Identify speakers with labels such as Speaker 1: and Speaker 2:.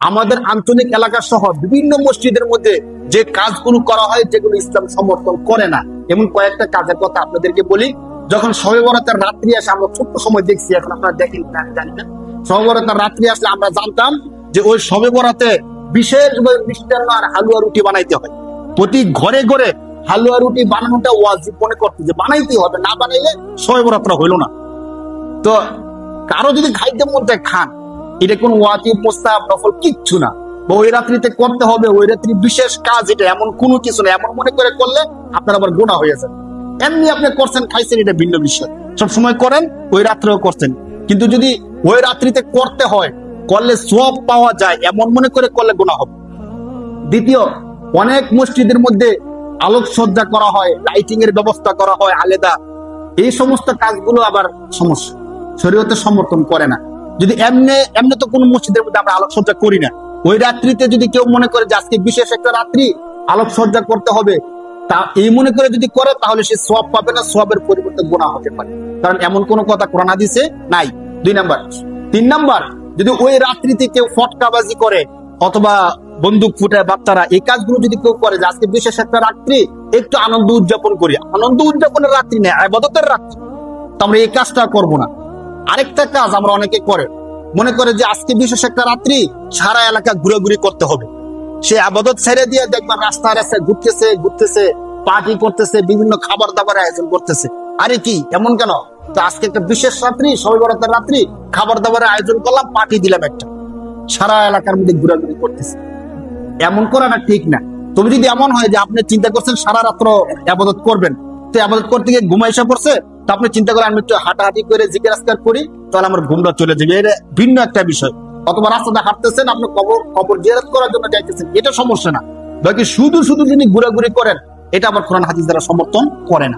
Speaker 1: আমাদের আঞ্চলিক এলাকা সহ বিভিন্ন মসজিদের মধ্যে যে কাজগুলো করা হয় যেগুলো ইসলাম সমর্থন করে না, এমন কয়েকটা কাজের কথা আপনাদেরকে বলি। যখন শবে বরাতের রাত্রি আসে, আমরা ছোট্ট সময় দেখছি, এখন আপনারা দেখেন কিনা আমি জানি না, শবে বরাতের রাত্রি আসলে আমরা জানতাম যে ওই শবে বরাতে বিশেষভাবে মিষ্টান্ন আর হালুয়া রুটি বানাইতে হয়। প্রতি ঘরে ঘরে হালুয়া রুটি বানানোটা ওয়াজিব মনে করতে, যে বানাইতেই হবে, না বানাইলে শবে বরাতটা হইল না। তো কারো যদি খাইতে মধ্যে খান, এটা কোন ওয়াজিব মুস্তাহাব নফল কিচ্ছু না, ওই রাত্রিতে করতে হবে, ওই রাত্রি বিশেষ কাজ, এটা এমন কোনো কিছু না। এমন মনে করে করলে আপনার আবার গুনাহ হয়ে যাবে। এমনি আপনি করছেন, খাইছেন, এটা ভিন্ন বিষয়, সব সময় করেন, ওই রাত্রেও করছেন। কিন্তু যদি ওই রাত্রিতে করতে হয়, করলে সওয়াব পাওয়া যায় এমন মনে করে করলে গুনাহ হবে। দ্বিতীয়, অনেক মসজিদের মধ্যে আলোকসজ্জা করা হয়, লাইটিং এর ব্যবস্থা করা হয় আলাদা, এই সমস্ত কাজগুলো আবার সমস্যা, শরীয়তে সমর্থন করে না। যদি এমনি এমনি তো কোন মসজিদের মধ্যে আমরা আলোকসজ্জা করি না, ওই রাত্রিতে যদি কেউ মনে করে যে আজকে বিশেষ একটা রাত্রি আলোকসজ্জা করতে হবে, তা এই মনে করে যদি করে, তাহলে সে সওয়াব পাবে না, সওয়াবের পরিবর্তে গুনাহ হতে পারে, কারণ এমন কোন কথা কোরআন হাদিসে নাই। 2 নাম্বার। 3 নাম্বার, যদি ওই রাত্রিতে কেউ ফটকাবাজি করে অথবা বন্দুক ফুটায় বাচ্চারা, এই কাজগুলো যদি কেউ করে, যে আজকে বিশেষ একটা রাত্রি, একটু আনন্দ উদযাপন করি, আনন্দ উদযাপনের রাত্রি নেই, ইবাদতের রাত্রি, তো আমরা এই কাজটা করবো না। আরেকটা কাজ আমরা অনেকে করে, মনে করে যে আজকে বিশেষ একটা রাত্রি, সারা এলাকা ঘুরাঘুরি করতে হবে, সে ইবাদত ছেড়ে দিয়ে দেখবেন রাস্তায় রাস্তায় ঘুরতেছে ঘুরতেছে, পার্টি করতেছে, বিভিন্ন খাবার দাবার আয়োজন করতেছে। আরে কি এমন কেন? তো আজকে একটা বিশেষ রাত্রি, শবে বরাতের রাত্রি, খাবার দাবারের আয়োজন করলাম, পার্টি দিলাম একটা, সারা এলাকার মধ্যে ঘোরাঘুরি করতেছে, এমন করাটা ঠিক না। তুমি যদি এমন হয় যে আপনি চিন্তা করছেন সারা রাত্র ইবাদত করবেন, তো ইবাদত করতে গিয়ে ঘুম এসে পড়ছে, তো আপনি চিন্তা করেন আমি একটু হাঁটাহাঁটি করে জিকির আজকার করি, তাহলে আমার ঘুমটা চলে যাবে, এটা ভিন্ন একটা বিষয়। অথবা রাস্তাতে হাঁটতেছেন, আপনি কবর জিয়ারত করার জন্য যাইতেছেন, এটা সমস্যা না। বাকি শুধু শুধু যিনি ঘোরাঘুরি করেন, এটা আবার কোরআন হাদিস দ্বারা সমর্থন করে না।